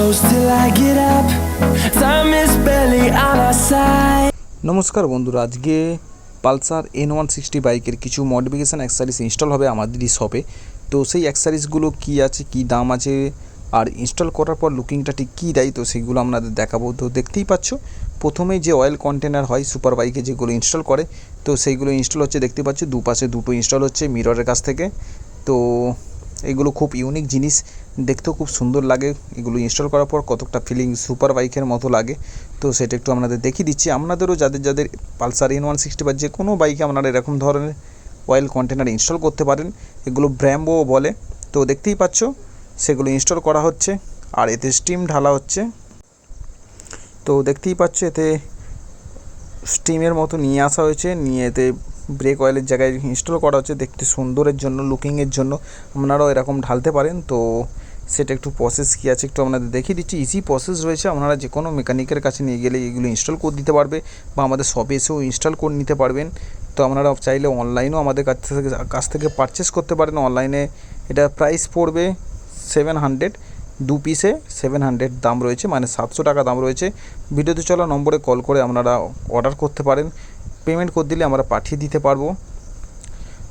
close till I get up. Time is barely on our side. নমস্কার বন্ধুরা, আজকে Pulsar N160 বাইকের কিছু মডিফিকেশান অ্যাক্সেসরিজ ইনস্টল হবে আমাদেরই শপে। তো সেই অ্যাক্সেসরিজগুলো কী আছে, কী দাম আছে, আর ইনস্টল করার পর লুকিংটা ঠিক কী দেয়, তো সেগুলো আপনাদের দেখাবো। তো দেখতেই পাচ্ছ, প্রথমেই যে অয়েল কন্টেনার হয় সুপার বাইকে যেগুলো ইনস্টল করে, তো সেইগুলো ইনস্টল হচ্ছে। দেখতে পাচ্ছ দুপাশে দুটো ইনস্টল হচ্ছে মিররের কাছ থেকে। তো এগুলো খুব ইউনিক জিনিস, দেখতেও খুব সুন্দর লাগে। এগুলো ইনস্টল করার পর কতটা ফিলিং সুপার বাইকের মতো লাগে, তো সেটা একটু আপনাদের দেখিয়ে দিচ্ছি। আপনাদেরও যাদের পালসার N160 বা যে কোনো বাইকে আপনারা এরকম ধরনের অয়েল কন্টেনার ইনস্টল করতে পারেন। এগুলো ব্র্যাম্বো বলে। তো দেখতেই পাচ্ছ সেগুলো ইনস্টল করা হচ্ছে, আর এতে স্টিম ঢালা হচ্ছে। তো দেখতেই পাচ্ছ এতে স্টিমের মতো নিয়ে আসা হয়েছে, নিয়ে এতে ব্রেক অয়েলের জায়গায় ইনস্টল করা হচ্ছে। দেখতে সুন্দরের জন্য, লুকিংয়ের জন্য আপনারাও এরকম ঢালতে পারেন। তো সেটা একটু প্রসেস কী আছে একটু আপনাদের দেখিয়ে দিচ্ছি। ইজি প্রসেস রয়েছে, আপনারা যে কোনো মেকানিকের কাছে নিয়ে গেলে এগুলো ইনস্টল করে দিতে পারবে, বা আমাদের শপে এসেও ইনস্টল করে নিতে পারবেন। তো আপনারা চাইলে অনলাইনেও আমাদের কাছ থেকে পারচেস করতে পারেন। অনলাইনে এটা প্রাইস পড়বে 700, দু পিসে 700 দাম রয়েছে, মানে 700 টাকা দাম রয়েছে। ভিডিওতে চলা নম্বরে কল করে আপনারা অর্ডার করতে পারেন, পেমেন্ট করে দিলে আমরা পাঠিয়ে দিতে পারবো।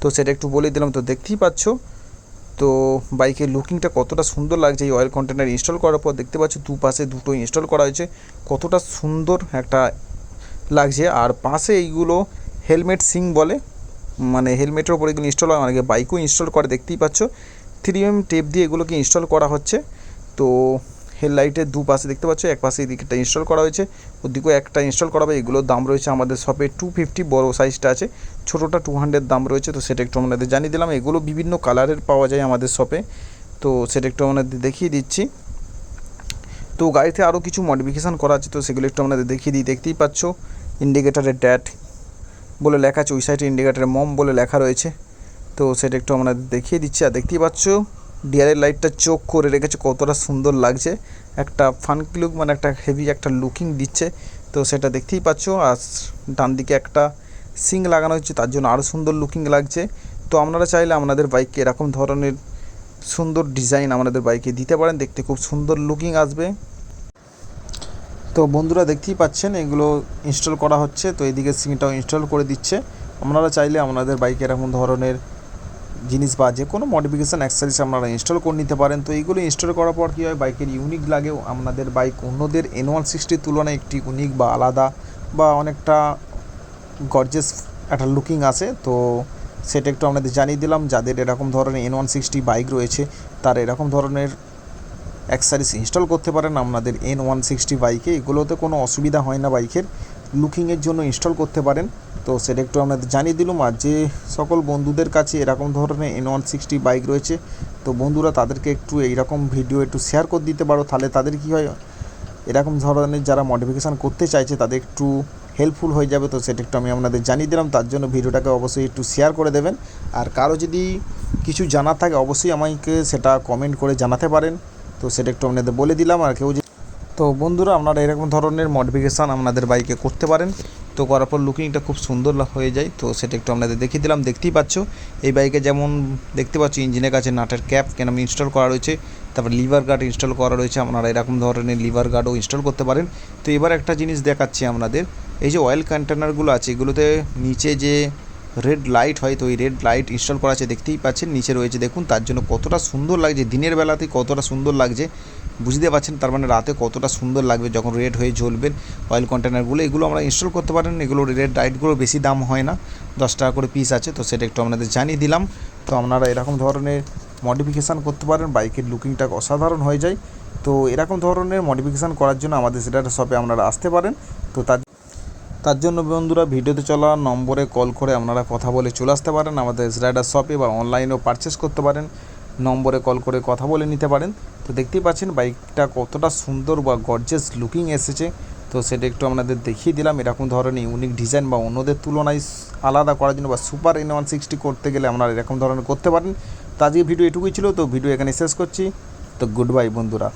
তো সেটা একটু বলে দিলাম। তো দেখতেই পাচ্ছ তো বাইকের লুকিংটা কতটা সুন্দর লাগছে এই অয়েল কন্টেনার ইনস্টল করার পর। দেখতে পাচ্ছ দুপাশে দুটো ইনস্টল করা হয়েছে, কতটা সুন্দর একটা লাগছে। আর পাশে এইগুলো হেলমেট সিং বলে, মানে হেলমেটের ওপর এগুলো ইনস্টল হয়, অনেকে বাইকও ইনস্টল করে। দেখতেই পাচ্ছ 3M টেপ দিয়ে এগুলোকে ইনস্টল করা হচ্ছে। তো হেডলাইটের দুপাশে দেখতে পাচ্ছ, এক পাশে এদিকটা ইনস্টল করা হয়েছে, ওদিকেও একটা ইনস্টল করা হবে। এগুলোর দাম রয়েছে আমাদের শপে 250, বড় সাইজটা আছে, ছোটোটা 200 দাম রয়েছে। তো সেটা একটু আমাদের জানিয়ে দিলাম। এগুলো বিভিন্ন কালারের পাওয়া যায় আমাদের শপে, তো সেটা একটু আমাদের দেখিয়ে দিচ্ছি। তো গাড়িতে আরও কিছু মডিফিকেশান করা আছে, তো সেগুলো একটু আপনাদের দেখিয়ে দিই। দেখতেই পাচ্ছ ইন্ডিকেটারের ড্যাট বলে লেখা আছে, ওই সাইডে ইন্ডিকেটারের মম বলে লেখা রয়েছে। তো সেটা একটু আপনাদের দেখিয়ে দিচ্ছি। আর দেখতেই পাচ্ছ ডিআরের লাইটটা চোখ করে রেখেছে, কতটা সুন্দর লাগছে। একটা ফানকি লুক, মানে একটা হেভি একটা লুকিং দিচ্ছে। তো সেটা দেখতেই পাচ্ছ। আর ডান দিকে একটা সিং লাগানো হচ্ছে, তার জন্য আরও সুন্দর লুকিং লাগছে। তো আপনারা চাইলে আপনাদের বাইককে এরকম ধরনের সুন্দর ডিজাইন আমাদের বাইকে দিতে পারেন, দেখতে খুব সুন্দর লুকিং আসবে। তো বন্ধুরা দেখতেই পাচ্ছেন এগুলো ইনস্টল করা হচ্ছে। তো এদিকে সিংটাও ইনস্টল করে দিচ্ছে। আপনারা চাইলে আপনাদের বাইকে এরকম ধরনের জিনিস বা যে কোনো মডিফিকেশান অ্যাক্সেসরিজ আপনারা ইনস্টল করে নিতে পারেন। তো এইগুলো ইনস্টল করার পর কী হয়, বাইকের ইউনিক লাগে। আপনাদের বাইক অন্যদের N160 তুলনায় একটি ইউনিক বা আলাদা বা অনেকটা গর্জিয়াস একটা লুকিং আসে। তো সেটা একটু আপনাদের জানিয়ে দিলাম। যাদের এরকম ধরনের N160 বাইক রয়েছে তারা এরকম ধরনের অ্যাক্সেসরিজ ইনস্টল করতে পারেন আপনাদের N160 বাইকে। এগুলোতে কোনো অসুবিধা হয় না, বাইকের লুকিংয়ের জন্য ইনস্টল করতে পারেন। তো সেটা একটু আপনাদের জানিয়ে দিলাম। আর যে সকল বন্ধুদের কাছে এরকম ধরনের N160 বাইক রয়েছে, তো বন্ধুরা তাদেরকে একটু এইরকম ভিডিও একটু শেয়ার করে দিতে পারো, তাহলে তাদের কী হয়, এরকম ধরনের যারা মডিফিকেশান করতে চাইছে তাদের একটু হেল্পফুল হয়ে যাবে। তো সেটা একটু আমি আপনাদের জানিয়ে দিলাম, তার জন্য ভিডিওটাকে অবশ্যই একটু শেয়ার করে দেবেন। আর কারো যদি কিছু জানার থাকে অবশ্যই আমাকে সেটা কমেন্ট করে জানাতে পারেন। তো সেটা একটু আপনাদের বলে দিলাম। আর কেউ তো বন্ধুরা আপনারা এরকম ধরনের মডিফিকেশান আপনাদের বাইকে করতে পারেন। তো করার পর লুকিংটা খুব সুন্দর হয়ে যায়। তো সেটা একটু আপনাদের দেখিয়ে দিলাম। দেখতেই পাচ্ছ এই বাইকে যেমন দেখতে পাচ্ছ ইঞ্জিনের কাছে নাটের ক্যাপ কেন ইনস্টল করা রয়েছে, তারপর লিভার গার্ড ইনস্টল করা রয়েছে। আপনারা এরকম ধরনের লিভার গার্ডও ইনস্টল করতে পারেন। তো এবার একটা জিনিস দেখাচ্ছি আপনাদের, এই যে অয়েল কন্টেনারগুলো আছে এগুলোতে নিচে যে রেড লাইট হয়, তো এই রেড লাইট ইনস্টল করা আছে। দেখতেই পাচ্ছেন নিচে রয়েছে, দেখুন তার জন্য কতটা সুন্দর লাগছে। দিনের বেলাতেই কতটা সুন্দর লাগছে বুঝতে পারছেন, তার মানে রাতে কতটা সুন্দর লাগবে যখন রেড হয়ে জ্বলবেন অয়েল কন্টেনারগুলো। এগুলো আমরা ইনস্টল করতে পারেন। এগুলো রেড লাইটগুলো বেশি দাম হয় না, 10 টাকা করে পিস আছে। তো সেটা একটু আপনাদের জানিয়ে দিলাম। তো আপনারা এরকম ধরনের মডিফিকেশান করতে পারেন, বাইকের লুকিংটা অসাধারণ হয়ে যায়। তো এরকম ধরনের মডিফিকেশান করার জন্য আমাদের সেটা শপে আপনারা আসতে পারেন। তো তার জন্য বন্ধুরা ভিডিওতে চলা নম্বরে কল করে আপনারা কথা বলে চলে আসতে পারেন আমাদের রাইডার শপে, বা অনলাইনেও পারচেস করতে পারেন। নম্বরে কল করে কথা বলে নিতে পারেন। তো দেখতেই পাচ্ছেন বাইকটা কতটা সুন্দর বা গর্জিয়াস লুকিং এসেছে। তো সেটা একটু আপনাদের দেখিয়ে দিলাম। এরকম ধরনের ইউনিক ডিজাইন বা অন্যদের তুলনায় আলাদা করার জন্য বা সুপার N160 করতে গেলে আপনারা এরকম ধরনের করতে পারেন। তো আজকে ভিডিও এটুকুই ছিল। তো ভিডিও এখানে শেষ করছি। তো গুড বাই বন্ধুরা।